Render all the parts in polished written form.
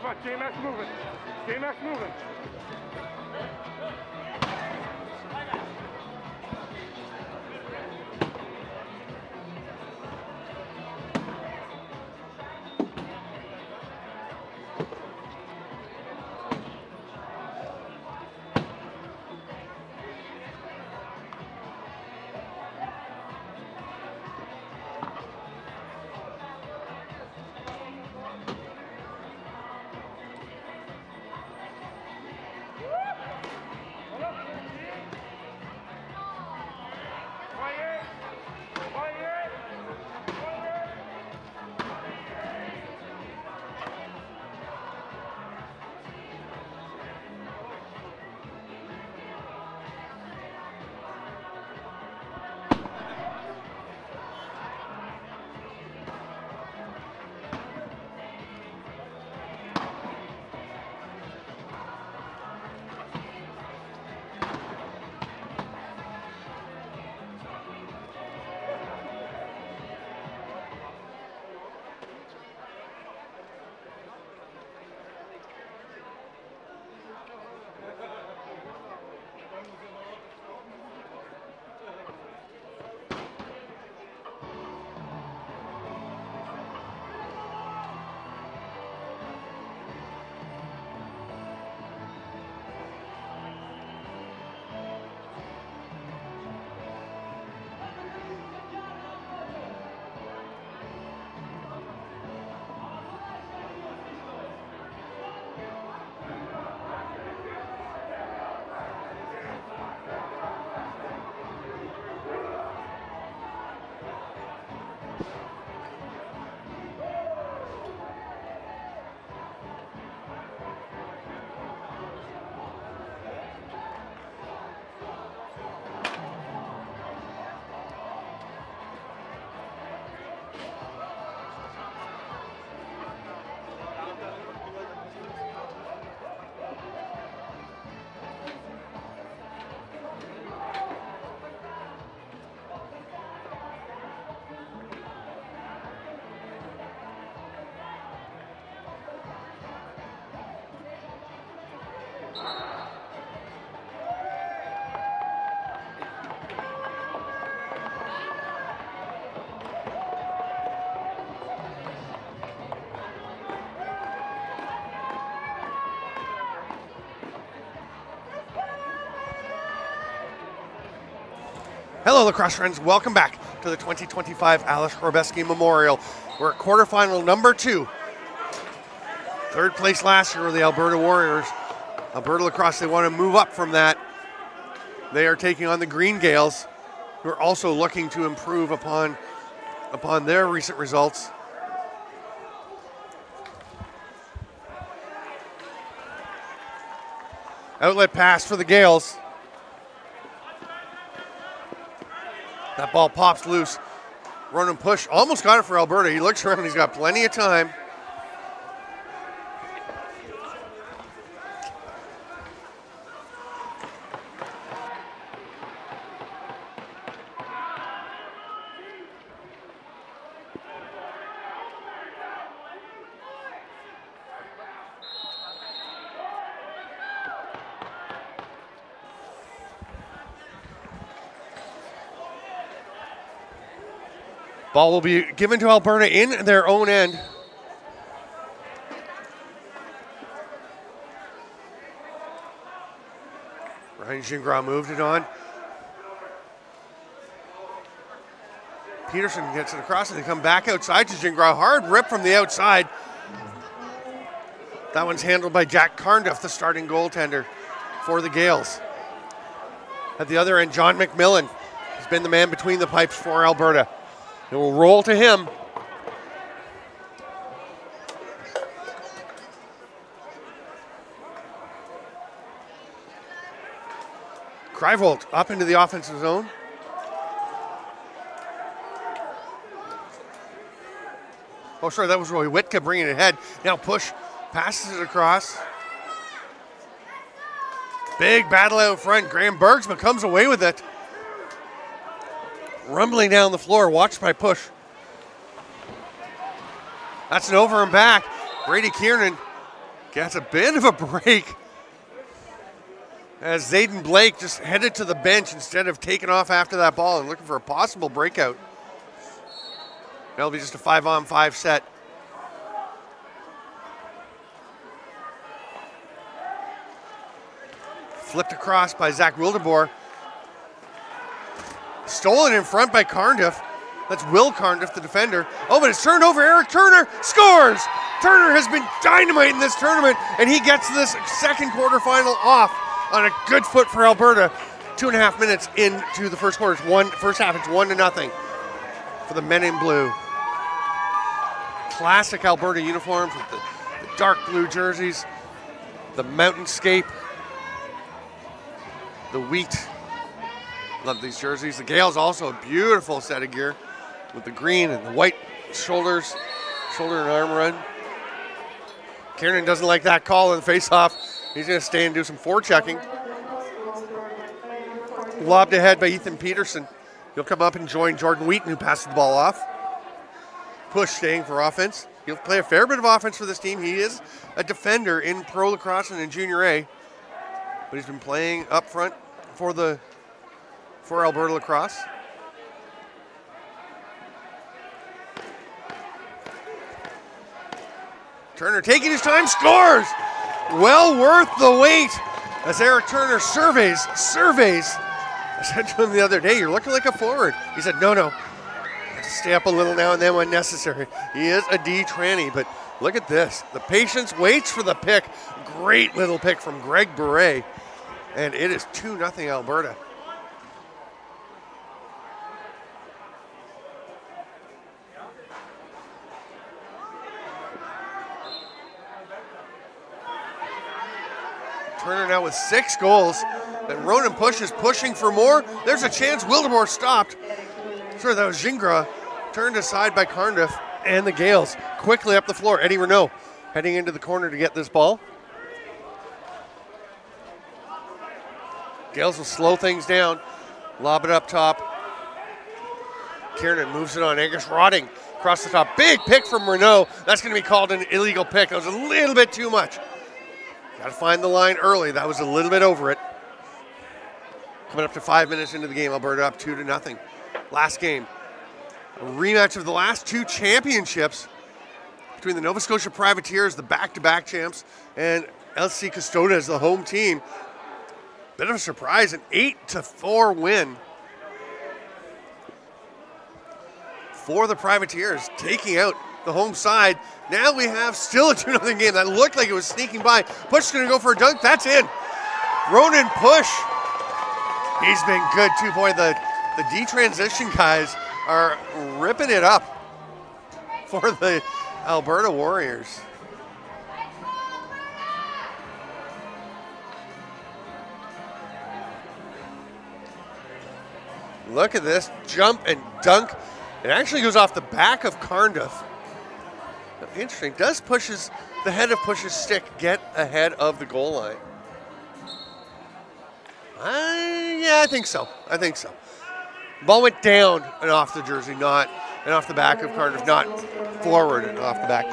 watch. JMS moving. JMS moving. Hello, lacrosse friends. Welcome back to the 2025 Aleš Hřebeský Memorial. We're at quarterfinal number 2. Third place last year were the Alberta Warriors. Alberta Lacrosse, they want to move up from that. They are taking on the Green Gaels, who are also looking to improve upon their recent results. Outlet pass for the Gaels. That ball pops loose. Run and push. Almost got it for Alberta. He looks around. He's got plenty of time. Ball will be given to Alberta in their own end. Ryan Gingras moved it on. Peterson gets it across and they come back outside to Gingras. Hard rip from the outside. That one's handled by Jack Carnduff, the starting goaltender for the Gaels. At the other end, John McMillan has been the man between the pipes for Alberta. It will roll to him. Kreivold up into the offensive zone. Oh, sorry, that was Roy Witka bringing it ahead. Now push, passes it across. Big battle out front. Graham Bergsman comes away with it. Rumbling down the floor, watched by push. That's an over and back. Brady Kiernan gets a bit of a break as Zayden Blake just headed to the bench instead of taking off after that ball and looking for a possible breakout. That'll be just a 5-on-5 set. Flipped across by Zach Wildeboer. Stolen in front by Carndiff. That's Will Carndiff, the defender. Oh, but it's turned over. Eric Turner scores! Turner has been dynamite in this tournament, and he gets this second quarterfinal off on a good foot for Alberta. 2.5 minutes into the first quarter. First half, it's 1-0 for the men in blue. Classic Alberta uniforms with the dark blue jerseys, the mountainscape, the wheat. Love these jerseys. The Gaels also a beautiful set of gear with the green and the white shoulder and arm run. Kiernan doesn't like that call in the face-off. He's going to stay and do some forechecking. Lobbed ahead by Ethan Peterson. He'll come up and join Jordan Wheaton, who passes the ball off. Push staying for offense. He'll play a fair bit of offense for this team. He is a defender in pro lacrosse and in junior A, but he's been playing up front for Alberta lacrosse. Turner taking his time, scores! Well worth the wait as Eric Turner surveys. I said to him the other day, you're looking like a forward. He said, no. Stay up a little now and then when necessary. He is a D tranny, but look at this. The patience waits for the pick. Great little pick from Greg Beret. And it is 2-0 Alberta. Turner now with 6 goals. And Ronan Push is pushing for more. There's a chance. Wildeboer stopped. Sorry, that was Gingras. Turned aside by Carndiff and the Gaels. Quickly up the floor. Eddie Renault heading into the corner to get this ball. Gaels will slow things down. Lob it up top. Kiernan moves it on. Angus Rodding across the top. Big pick from Renault. That's going to be called an illegal pick. That was a little bit too much. Got to find the line early. That was a little bit over it. Coming up to 5 minutes into the game, Alberta up 2-0. Last game, a rematch of the last 2 championships between the Nova Scotia Privateers, the back-to-back champs, and LC Custodes, the home team. Bit of a surprise, an 8-4 win for the Privateers, taking out the home side. Now we have still a 2-0 game. That looked like it was sneaking by. Push's going to go for a dunk. That's in. Ronan Push. He's been good too. Boy, the D-transition guys are ripping it up for the Alberta Warriors. Look at this jump and dunk. It actually goes off the back of Carndiff. Interesting. Does the head of Push's stick get ahead of the goal line? Yeah, I think so. Ball went down and off the jersey, and off the back of Carndiff, not forward and off the back.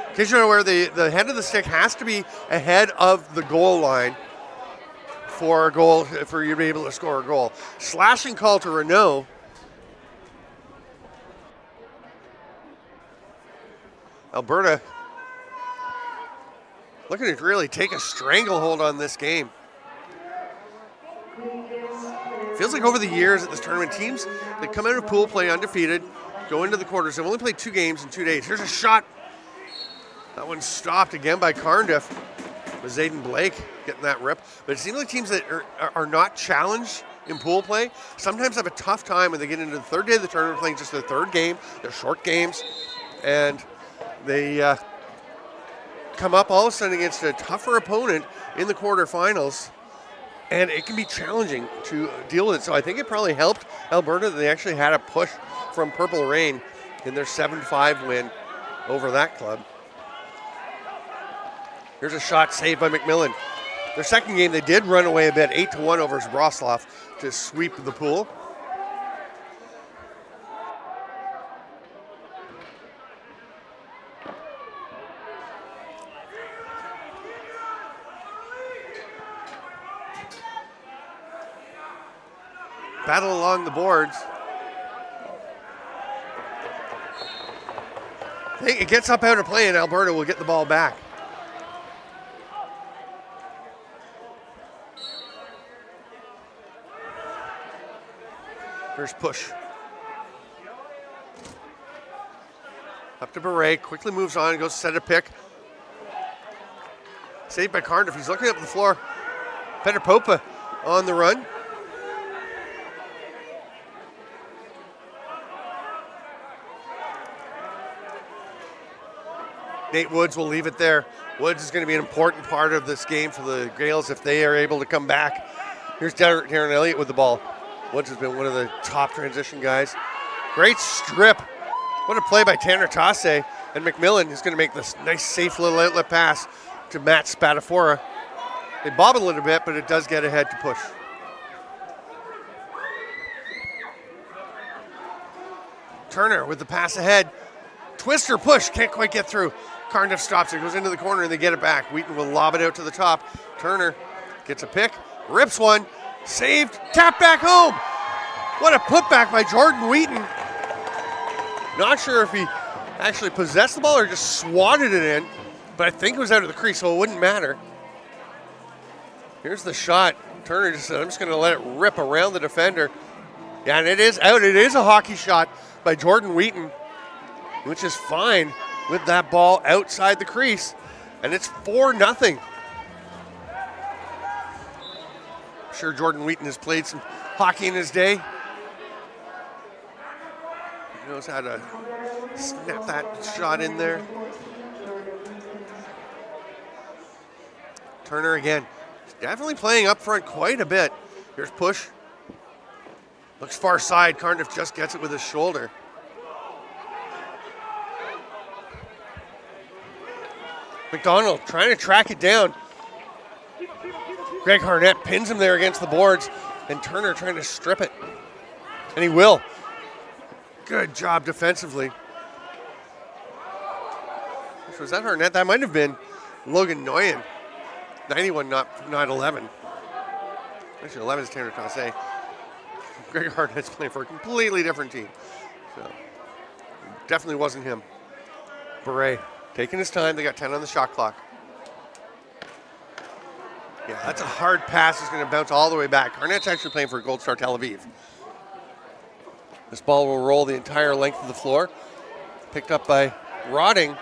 In case you're not aware, the head of the stick has to be ahead of the goal line for you to be able to score a goal. Slashing call to Renault. Alberta looking to really take a stranglehold on this game. Feels like over the years at this tournament, teams that come out of pool play undefeated, go into the quarters. They've only played 2 games in 2 days. Here's a shot. That one stopped again by Carndiff. With Zayden Blake getting that rip. But it seems like teams that are not challenged in pool play sometimes have a tough time when they get into the 3rd day of the tournament playing just their 3rd game. They're short games. And they come up all of a sudden against a tougher opponent in the quarterfinals. And it can be challenging to deal with it. So I think it probably helped Alberta that they actually had a push from Purple Rain in their 7-5 win over that club. Here's a shot saved by McMillan. Their second game, they did run away a bit, 8-1 over Zbroslav to sweep the pool. battle along the boards. I think it gets up out of play and Alberta will get the ball back. First push. Up to Beret, quickly moves on, goes to set a pick. Saved by Cardiff, he's looking up the floor. Peter Popa on the run. Nate Woods will leave it there. Woods is going to be an important part of this game for the Gaels if they are able to come back. Here's Darren Elliott with the ball. Woods has been one of the top transition guys. Great strip. What a play by Tanner Tasse. And McMillan is going to make this nice, safe little outlet pass to Matt Spadafora. They bob a little bit, but it does get ahead to push. Turner with the pass ahead. Twister push, can't quite get through. Cardiff stops it, goes into the corner, and they get it back. Wheaton will lob it out to the top. Turner gets a pick, rips one, saved, tap back home. What a putback by Jordan Wheaton. Not sure if he actually possessed the ball or just swatted it in, but I think it was out of the crease, so it wouldn't matter. Here's the shot. Turner just said, I'm just going to let it rip around the defender. Yeah, and it is out. It is a hockey shot by Jordan Wheaton, which is fine with that ball outside the crease, and it's 4-0. I'm sure Jordan Wheaton has played some hockey in his day. He knows how to snap that shot in there. Turner again. He's definitely playing up front quite a bit. Here's push. Looks far side. Cardiff just gets it with his shoulder. McDonald trying to track it down. Greg Harnett pins him there against the boards, and Turner trying to strip it. And he will. Good job defensively. Was that Harnett? That might have been Logan Nguyen. 91, not 11. Actually, 11 is Tanner Tasse. Greg Harnett's playing for a completely different team. So, definitely wasn't him. Beret taking his time. They got 10 on the shot clock. Yeah, that's a hard pass. It's going to bounce all the way back. Harnett's actually playing for Gold Star Tel Aviv. This ball will roll the entire length of the floor. Picked up by Rodding.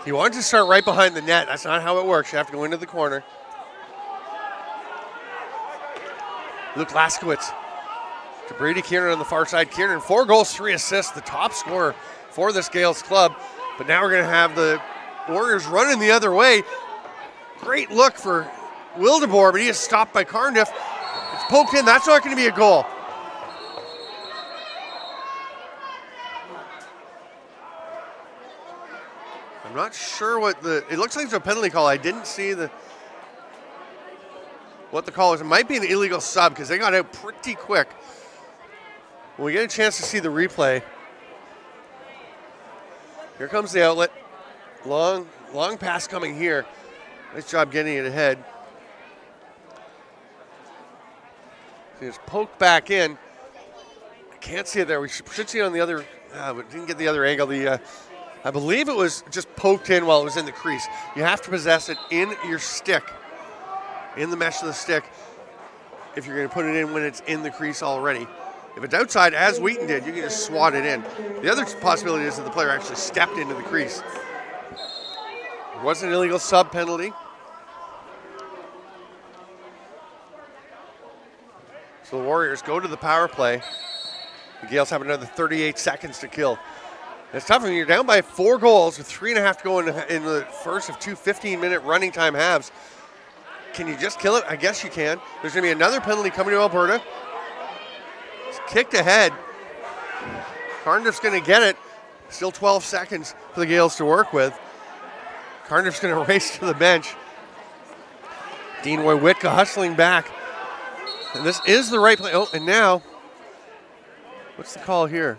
He wanted to start right behind the net. That's not how it works. You have to go into the corner. Luke Laskowitz to Brady Kiernan on the far side. Kiernan, 4 goals, 3 assists, the top scorer for this Gaels club. But now we're going to have the Warriors running the other way. Great look for Wildeboer, but he is stopped by Cardiff. It's poked in. That's not going to be a goal. I'm not sure what it looks like it's a penalty call. I didn't see what the call is. It might be an illegal sub because they got out pretty quick. When we get a chance to see the replay, here comes the outlet. Long pass coming here. Nice job getting it ahead. See, it's poked back in. I can't see it there. We should see it on the other, but didn't get the other angle. I believe it was just poked in while it was in the crease. You have to possess it in your stick, in the mesh of the stick, if you're going to put it in when it's in the crease already. If it's outside, as Wheaton did, you can just swat it in. The other possibility is that the player actually stepped into the crease. It was an illegal sub penalty. So the Warriors go to the power play. The Gaels have another 38 seconds to kill. It's tough when you're down by 4 goals with 3.5 to go in the first of 2 15-minute running time halves. Can you just kill it? I guess you can. There's going to be another penalty coming to Alberta. It's kicked ahead. Cardiff's going to get it. Still 12 seconds for the Gaels to work with. Cardiff's going to race to the bench. Dean Wojciechowski hustling back. And this is the right play. Oh, and now, what's the call here?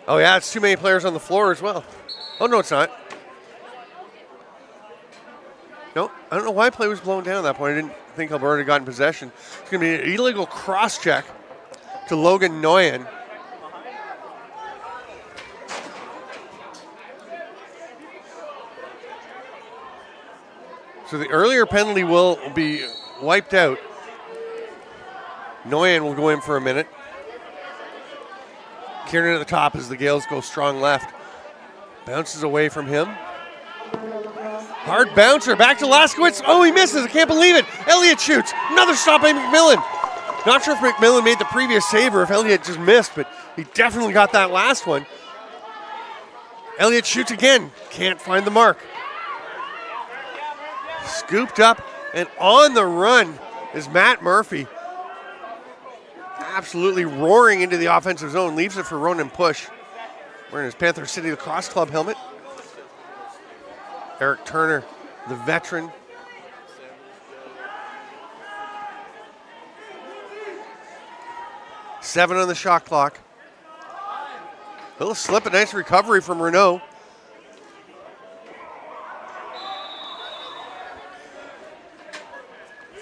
Oh, yeah, it's too many players on the floor as well. Oh, no, it's not. No, I don't know why play was blown down at that point. I didn't think Alberta got in possession. It's going to be an illegal cross check to Logan Nguyen. So the earlier penalty will be wiped out. Nguyen will go in for a minute. Kieran at the top as the Gaels go strong left. Bounces away from him. Hard bouncer, back to Laskowitz. Oh, he misses, I can't believe it. Elliott shoots, another stop by McMillan. Not sure if McMillan made the previous save or if Elliott just missed, but he definitely got that last one. Elliott shoots again, can't find the mark. Scooped up and on the run is Matt Murphy. Absolutely roaring into the offensive zone, leaves it for Ronan Push. Wearing his Panther City Lacrosse Club helmet. Eric Turner, the veteran. Seven on the shot clock. A little slip, a nice recovery from Renault.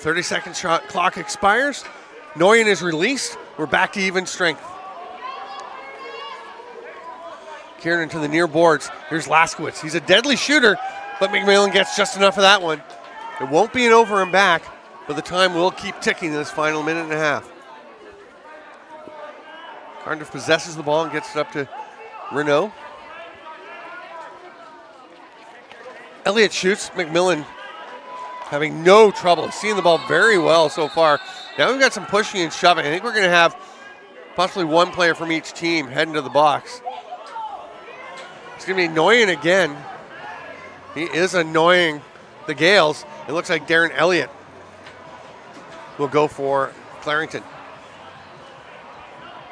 .30-second shot clock expires. Nguyen is released. We're back to even strength. Kieran to the near boards. Here's Laskowitz. He's a deadly shooter, but McMillan gets just enough of that one. It won't be an over and back, but the time will keep ticking in this final minute and a half. Cardiff possesses the ball and gets it up to Renault. Elliott shoots. McMillan having no trouble. Seeing the ball very well so far. Now we've got some pushing and shoving. I think we're going to have possibly one player from each team heading to the box. It's going to be Nguyen again. He is annoying the Gaels. It looks like Darren Elliott will go for Clarington.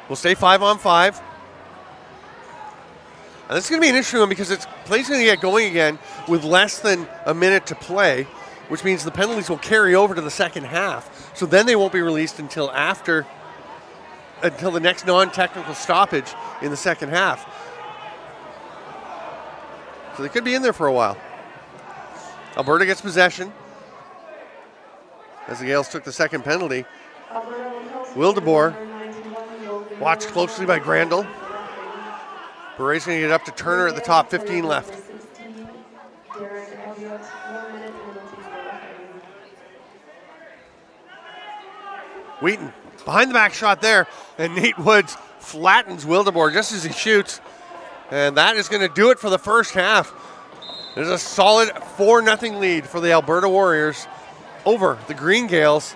We'll stay 5-on-5. And this is going to be an interesting one because play's going to get going again with less than a minute to play, which means the penalties will carry over to the second half. So then they won't be released until the next non-technical stoppage in the second half. So they could be in there for a while. Alberta gets possession as the Gaels took the second penalty. Wildeboer, watched closely by Grandel. Beret's going to get up to Turner at the top, 15 left. Wheaton, behind the back shot there, and Nate Woods flattens Wildeboer just as he shoots. And that is going to do it for the first half. There's a solid 4-0 lead for the Alberta Warriors over the Green Gaels.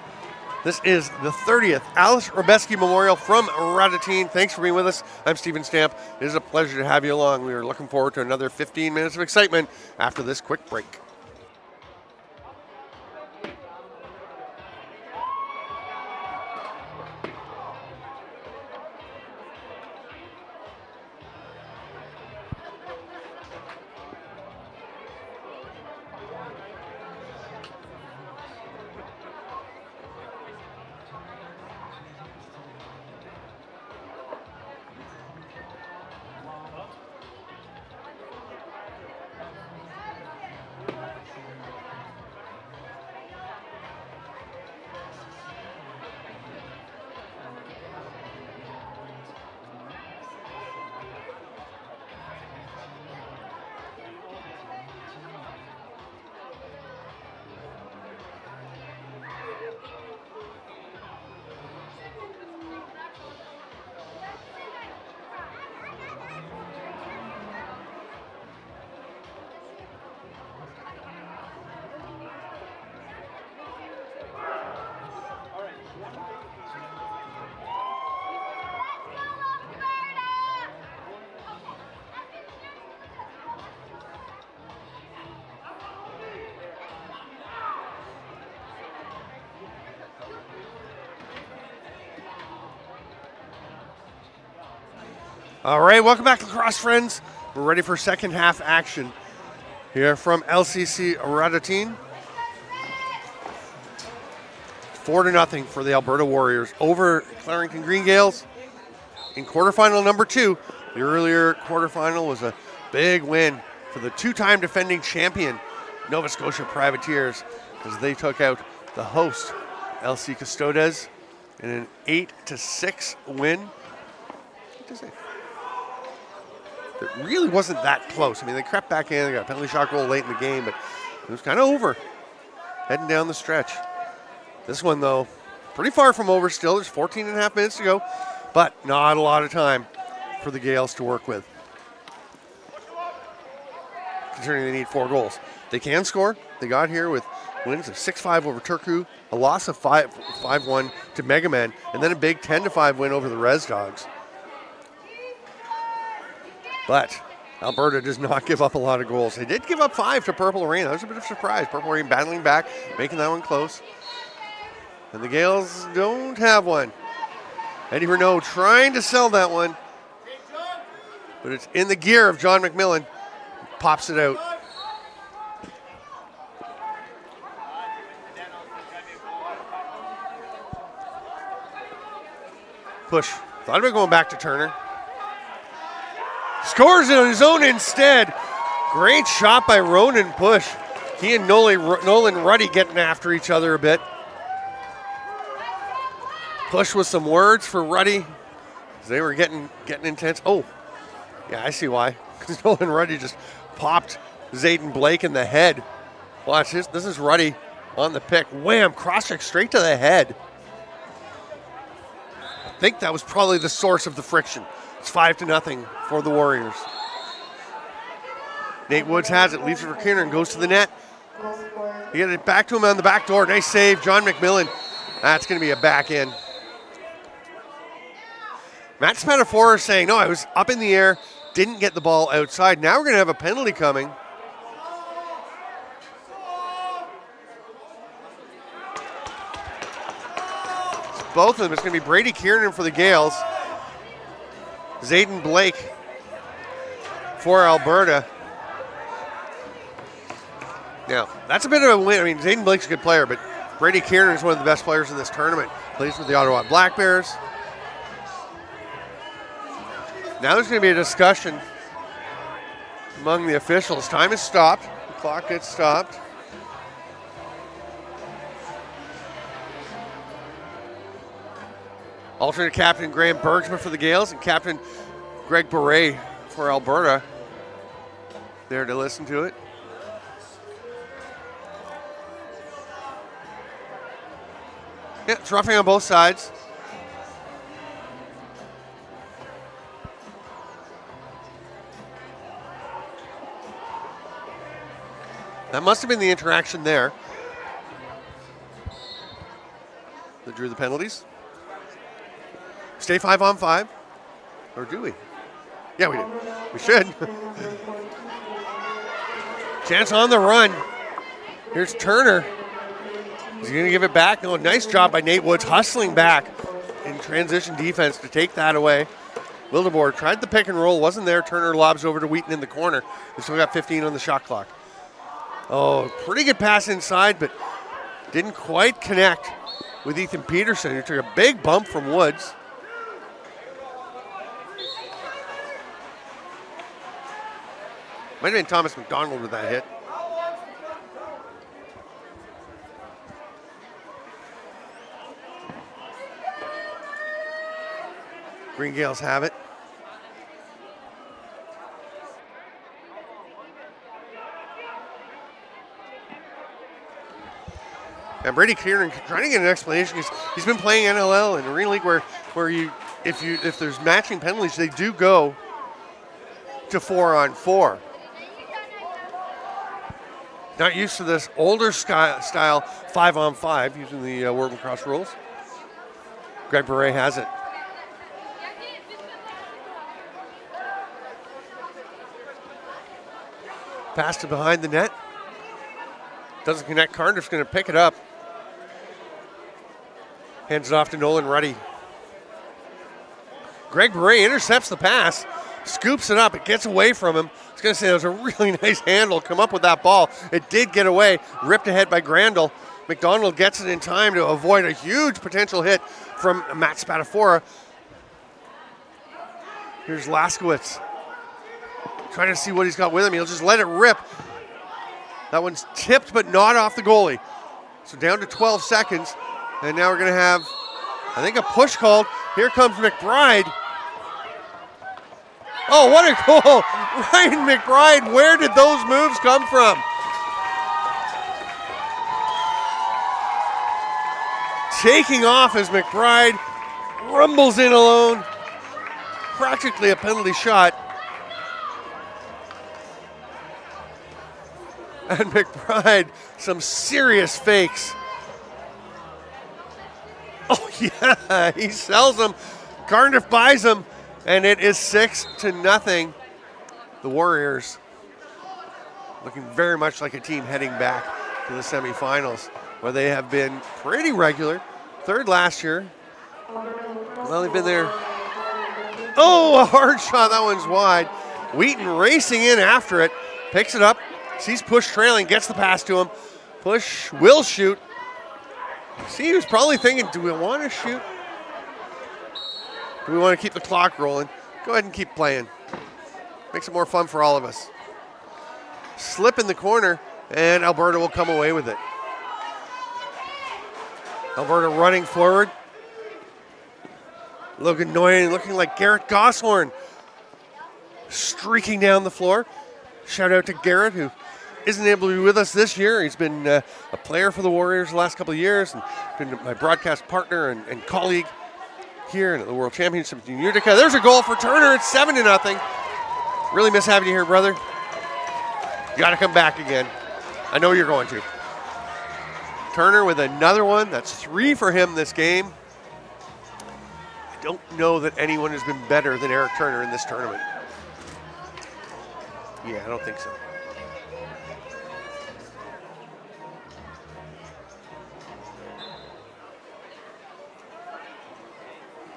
This is the 30th Aleš Hřebeský Memorial from Radotín. Thanks for being with us. I'm Stephen Stamp. It is a pleasure to have you along. We are looking forward to another 15 minutes of excitement after this quick break. All right, welcome back, lacrosse friends. We're ready for second half action here from LCC Radotín. 4-0 for the Alberta Warriors over Clarington Green Gaels in quarterfinal number 2. The earlier quarterfinal was a big win for the two-time defending champion Nova Scotia Privateers as they took out the host, LC Custodes, in an 8-6 win. It really wasn't that close. I mean, they crept back in, they got a penalty shot goal late in the game, but it was kind of over, heading down the stretch. This one, though, pretty far from over still. There's 14 and a half minutes to go, but not a lot of time for the Gaels to work with, considering they need 4 goals. They can score. They got here with wins of 6-5 over Turku, a loss of 5-1 to Megaman, and then a big 10-5 win over the Res Dogs. But Alberta does not give up a lot of goals. They did give up 5 to Purple Rain. That was a bit of a surprise. Purple Rain battling back, making that one close. And the Gaels don't have one. Eddie Renault trying to sell that one, but it's in the gear of John McMillan. Pops it out. Push. Thought about going back to Turner. Scores it on his own instead. Great shot by Ronan Push. He and Nolan Ruddy getting after each other a bit. Push with some words for Ruddy. They were getting intense. Oh, yeah, I see why. Because Nolan Ruddy just popped Zayden Blake in the head. Watch this. This is Ruddy on the pick. Wham! Cross check straight to the head. I think that was probably the source of the friction. It's 5-0 for the Warriors. Nate Woods has it, leaves it for Kiernan, goes to the net. He get it back to him on the back door. Nice save, John McMillan. That's going to be a back in. Matt Spadafora saying, no, I was up in the air, didn't get the ball outside. Now we're going to have a penalty coming. Both of them. It's going to be Brady Kiernan for the Gaels. Zayden Blake for Alberta. Now, that's a bit of a win. I mean, Zayden Blake's a good player, but Brady Kiernan is one of the best players in this tournament. Plays with the Ottawa Black Bears. Now there's going to be a discussion among the officials. Time is stopped. The clock gets stopped. Alternate captain Graham Bergsma for the Gaels and captain Greg Beret for Alberta. There to listen to it. Yeah, it's roughing on both sides. That must have been the interaction there that drew the penalties. Stay 5-on-5, or do we? Yeah, we do. We should. Chance on the run. Here's Turner. Is he going to give it back? No, nice job by Nate Woods hustling back in transition defense to take that away. Wildeboer tried the pick and roll, wasn't there. Turner lobs over to Wheaton in the corner. They still got 15 on the shot clock. Oh, pretty good pass inside, but didn't quite connect with Ethan Peterson, who took a big bump from Woods. Might have been Thomas McDonald with that hit. Green Gaels have it. And Brady Kieran trying to get an explanation. He's been playing NLL in Arena League where if there's matching penalties, they do go to 4-on-4. Not used to this older style 5-on-5 using the World Lacrosse rules. Greg Beret has it. Pass to behind the net. Doesn't connect. Cardiff's going to pick it up. Hands it off to Nolan Ruddy. Greg Beret intercepts the pass, scoops it up. It gets away from him. I was going to say it was a really nice handle. Come up with that ball. It did get away. Ripped ahead by Grandel. McDonald gets it in time to avoid a huge potential hit from Matt Spadafora. Here's Laskowitz. Trying to see what he's got with him. He'll just let it rip. That one's tipped but not off the goalie. So down to 12 seconds. And now we're going to have, I think, a push called. Here comes McBride. Oh, what a goal. Ryan McBride, where did those moves come from? Taking off as McBride rumbles in alone. Practically a penalty shot. And McBride, some serious fakes. Oh yeah, he sells them. Cardiff buys them, and it is 6-0. The Warriors looking very much like a team heading back to the semifinals, where they have been pretty regular. Third last year. Well, they've been there. Oh, a hard shot, that one's wide. Wheaton racing in after it, picks it up, sees Push trailing, gets the pass to him. Push will shoot. See, he was probably thinking, do we want to shoot? Do we want to keep the clock rolling? Go ahead and keep playing. Makes it more fun for all of us. Slip in the corner, and Alberta will come away with it. Alberta running forward. Logan Noyen looking like Garrett Gosshorn, streaking down the floor. Shout out to Garrett, who isn't able to be with us this year. He's been a player for the Warriors the last couple of years and been my broadcast partner and colleague here at the World Championship in Utica. There's a goal for Turner. It's 7-0. Really miss having you here, brother. You got to come back again. I know you're going to. Turner with another one. That's 3 for him this game. I don't know that anyone has been better than Eric Turner in this tournament. Yeah, I don't think so.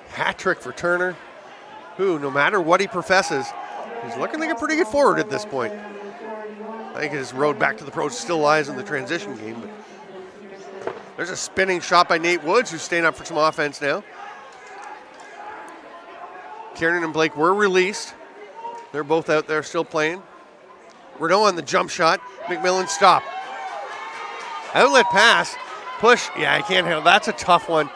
Hat trick for Turner, who, no matter what he professes, he's looking like a pretty good forward at this point. I think his road back to the pros still lies in the transition game. But there's a spinning shot by Nate Woods, who's staying up for some offense now. Kiernan and Blake were released. They're both out there still playing. Renault on the jump shot. McMillan stop. Outlet pass. Push. Yeah, I can't handle. That's a tough one.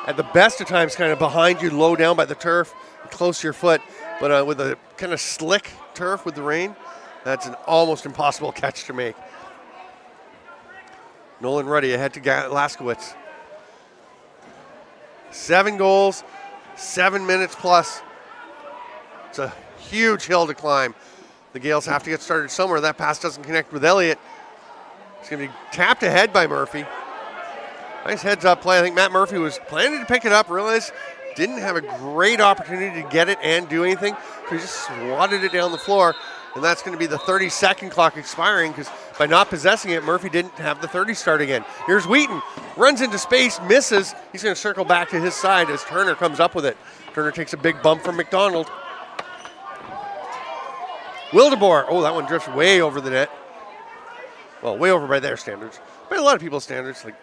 At the best of times, kind of behind you, low down by the turf, close to your foot. But with a kind of slick turf with the rain, that's an almost impossible catch to make. Nolan Ruddy ahead to Laskowitz. 7 goals, 7 minutes plus. It's a huge hill to climb. The Gaels have to get started somewhere. That pass doesn't connect with Elliott. It's going to be tapped ahead by Murphy. Nice heads-up play. I think Matt Murphy was planning to pick it up, realized didn't have a great opportunity to get it and do anything, so he just swatted it down the floor, and that's going to be the 30-second clock expiring, because by not possessing it, Murphy didn't have the 30 start again. Here's Wheaton, runs into space, misses. He's going to circle back to his side as Turner comes up with it. Turner takes a big bump from McDonald. Wildeboer, oh, that one drifts way over the net. Well, way over by their standards. By a lot of people's standards, like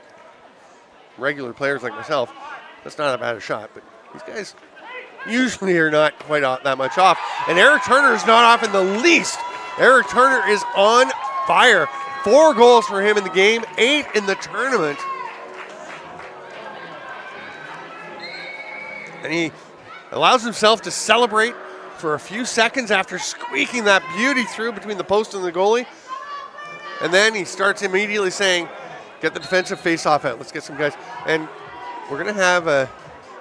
regular players like myself, that's not that bad a shot, but these guys usually are not quite that much off. And Eric Turner is not off in the least. Eric Turner is on fire. 4 goals for him in the game, 8 in the tournament. And he allows himself to celebrate for a few seconds after squeaking that beauty through between the post and the goalie. And then he starts immediately saying, get the defensive face-off out. Let's get some guys. And we're going to have a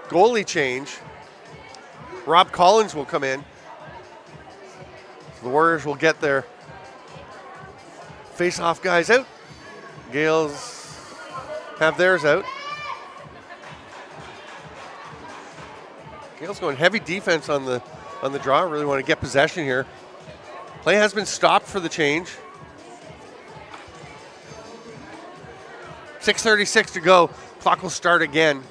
goalie change. Rob Collins will come in. So the Warriors will get their face-off guys out. Gaels have theirs out. Gaels going heavy defense on the draw. Really want to get possession here. Play has been stopped for the change. 6:36 to go. Clock will start again.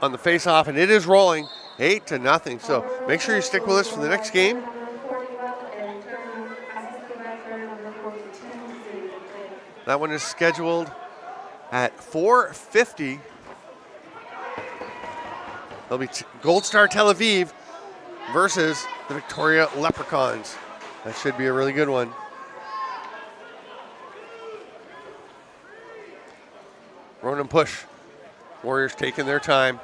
On the face-off, and it is rolling 8-0. So make sure you stick with us for the next game. That one is scheduled at 4:50. There'll be Gold Star Tel Aviv versus the Victoria Leprechauns. That should be a really good one. Run and push. Warriors taking their time.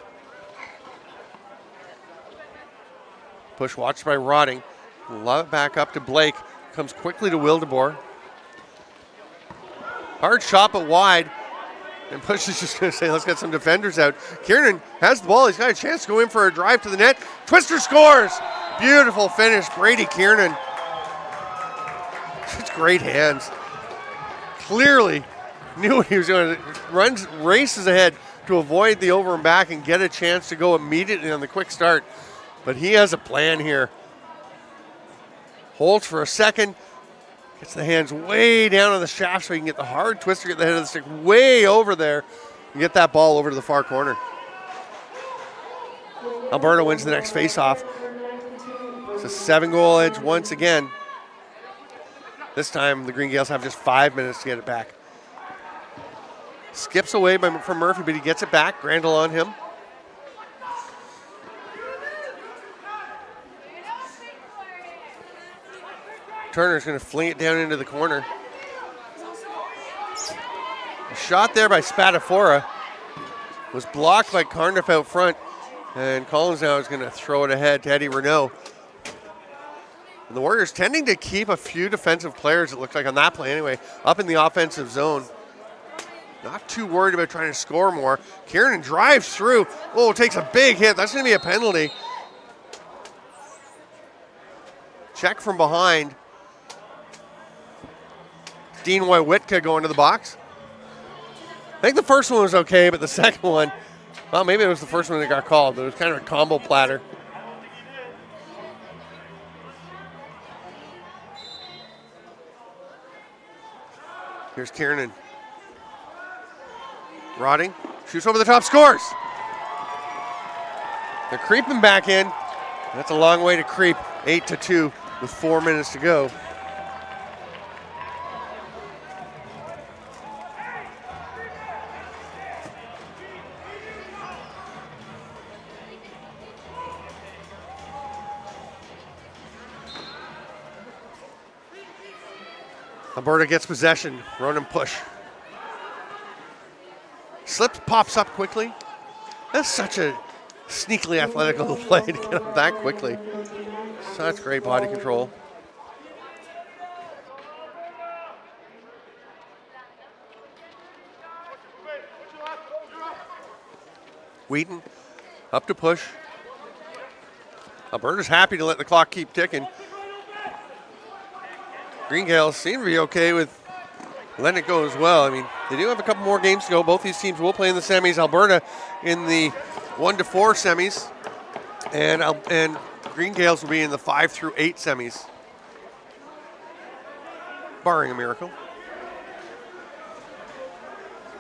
Push watched by Rotting. Love it back up to Blake. Comes quickly to Wildeboer. Hard shot but wide. And Push is just going to say, let's get some defenders out. Kiernan has the ball. He's got a chance to go in for a drive to the net. Twister scores. Beautiful finish. Brady Kiernan. Such great hands. Clearly knew what he was doing. Races ahead to avoid the over and back and get a chance to go immediately on the quick start. But he has a plan here. Holds for a second. Gets the hands way down on the shaft so he can get the hard twister, get the head of the stick way over there, and get that ball over to the far corner. Alberta wins the next face-off. It's a 7-goal edge once again. This time the Green Gaels have just 5 minutes to get it back. Skips away from Murphy, but he gets it back. Grandel on him. Turner's going to fling it down into the corner. A shot there by Spadafora was blocked by Cardiff out front, and Collins now is going to throw it ahead to Eddie Renault. And the Warriors tending to keep a few defensive players, it looks like on that play anyway, up in the offensive zone. Not too worried about trying to score more. Kiernan drives through. Oh, takes a big hit. That's going to be a penalty. Check from behind. Dean Wojciechowski going to the box. I think the first one was okay, but the second one, well, maybe it was the first one that got called, but it was kind of a combo platter. Here's Kiernan. Rotting, shoots over the top, scores. They're creeping back in. That's a long way to creep. 8-2 with 4 minutes to go. Alberta gets possession. Run and push. Slips, pops up quickly. That's such a sneakily athletical play to get up that quickly. Such great body control. Wheaton up to push. Alberta's happy to let the clock keep ticking. Green Gaels seem to be okay with letting it go as well. I mean, they do have a couple more games to go. Both these teams will play in the semis. Alberta in the 1-4 semis, and Green Gaels will be in the 5-8 semis, barring a miracle.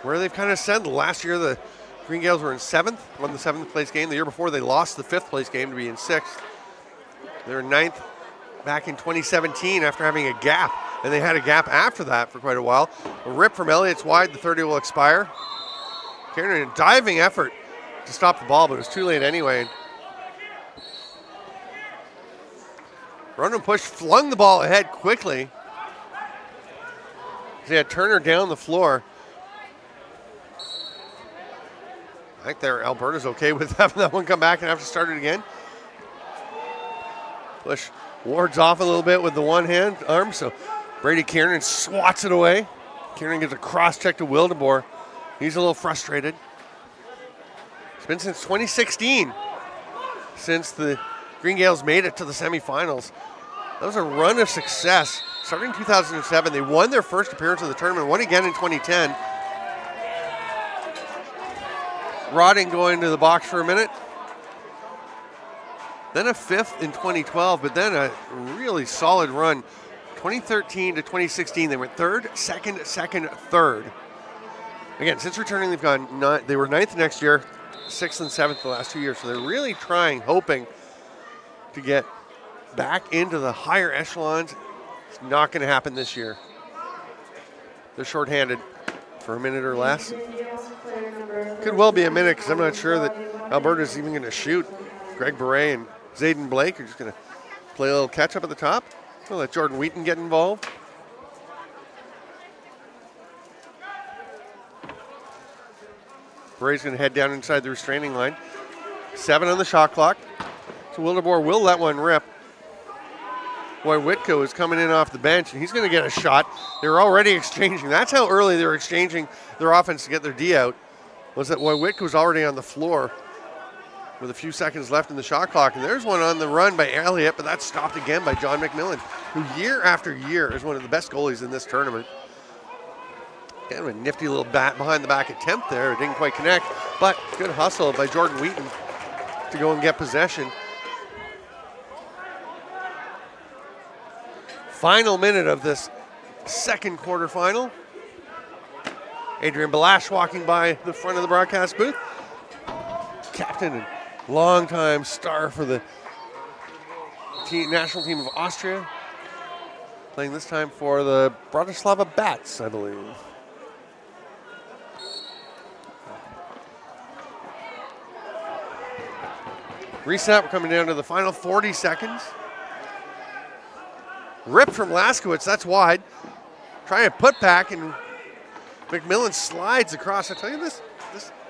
Where they've kind of said last year the Green Gaels were in 7th, won the 7th place game. The year before they lost the 5th place game to be in 6th. They were 9th back in 2017 after having a gap, and they had a gap after that for quite a while. A rip from Elliott's wide, the 30 will expire. Kiernan, a diving effort to stop the ball, but it was too late anyway. Run and push, flung the ball ahead quickly. They had Turner down the floor. I think Alberta's okay with having that one come back and have to start it again. Push wards off a little bit with the one hand arm, so Brady Kiernan swats it away. Kiernan gets a cross check to Wildeboer. He's a little frustrated. It's been since 2016 since the Green Gaels made it to the semifinals. That was a run of success. Starting in 2007, they won their first appearance of the tournament, won again in 2010. Rotting going to the box for a minute. Then a 5th in 2012, but then a really solid run. 2013 to 2016, they went 3rd, 2nd, 2nd, 3rd. Again, since returning, they've gone they were 9th next year, 6th and 7th the last 2 years. So they're really trying, hoping to get back into the higher echelons. It's not going to happen this year. They're shorthanded for a minute or less. Could well be a minute because I'm not sure that Alberta's even going to shoot. Greg Beret and Zayden Blake are just going to play a little catch-up at the top. We'll let Jordan Wheaton get involved. Bray's going to head down inside the restraining line. 7 on the shot clock. So Wildeboer will let one rip. Boy, Whitco is coming in off the bench, and he's going to get a shot. They're already exchanging. That's how early they were exchanging their offense to get their D out, was that Boy Whitco was already on the floor with a few seconds left in the shot clock. And there's one on the run by Elliott, but that's stopped again by John McMillan, who year after year is one of the best goalies in this tournament. Kind of a nifty little bat behind the back attempt there. It didn't quite connect, but good hustle by Jordan Wheaton to go and get possession. Final minute of this second quarterfinal. Adrian Balash walking by the front of the broadcast booth. Captain and longtime star for the national team of Austria. Playing this time for the Bratislava Bats, I believe. Reset, we're coming down to the final 40 seconds. Ripped from Laskowitz, that's wide. Trying to put back, and McMillan slides across. I tell you, this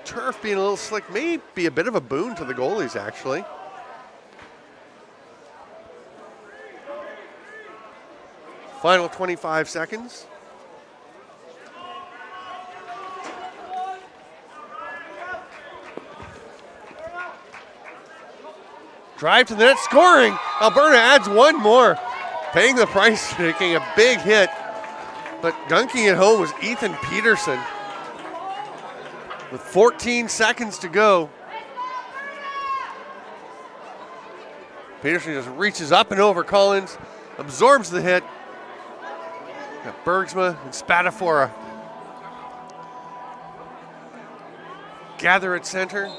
turf being a little slick may be a bit of a boon to the goalies, actually. Final 25 seconds. Drive to the net, scoring. Alberta adds one more. Paying the price, taking a big hit. But dunking it home was Ethan Peterson. With 14 seconds to go. Peterson just reaches up and over Collins, absorbs the hit. Got Bergsma and Spadafora. Gather at center.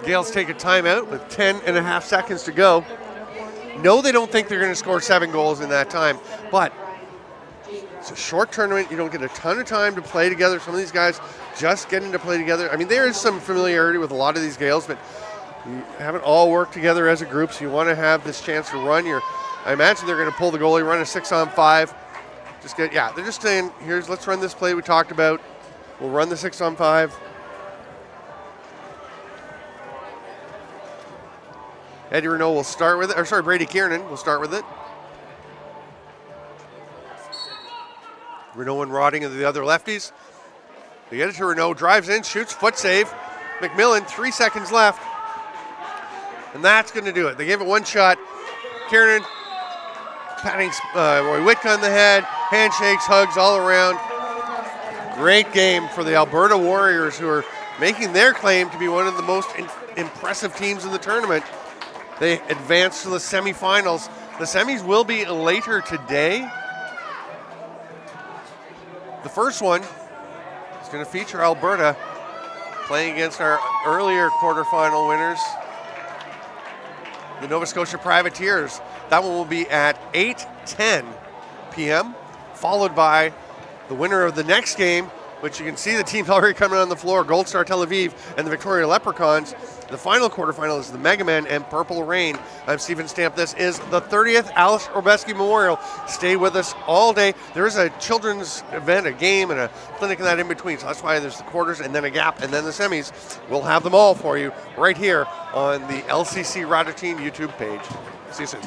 Gaels take a timeout with 10.5 seconds to go. No, they don't think they're going to score 7 goals in that time, but it's a short tournament. You don't get a ton of time to play together. Some of these guys just getting to play together. I mean, there is some familiarity with a lot of these Gaels, but you haven't all worked together as a group, so you want to have this chance to run your, I imagine they're going to pull the goalie, run a 6-on-5. They're just saying, let's run this play we talked about. We'll run the 6-on-5. Eddie Renault will start with it, or sorry, Brady Kiernan will start with it. Renault and Rodding are the other lefties. They get it to Renault, drives in, shoots, foot save. McMillan, 3 seconds left. And that's going to do it. They gave it one shot. Kiernan patting Roy Whitka on the head, handshakes, hugs all around. Great game for the Alberta Warriors, who are making their claim to be one of the most impressive teams in the tournament. They advance to the semifinals. The semis will be later today. The first one is going to feature Alberta playing against our earlier quarterfinal winners, the Nova Scotia Privateers. That one will be at 8:10 p.m., followed by the winner of the next game, which you can see the teams already coming on the floor, Gold Star Tel Aviv and the Victoria Leprechauns. The final quarterfinal is the Mega Men and Purple Rain. I'm Stephen Stamp. This is the 30th Aleš Hřebeský Memorial. Stay with us all day. There is a children's event, a game, and a clinic and that in between. So that's why there's the quarters and then a gap and then the semis. We'll have them all for you right here on the LCC Radotín YouTube page. See you soon.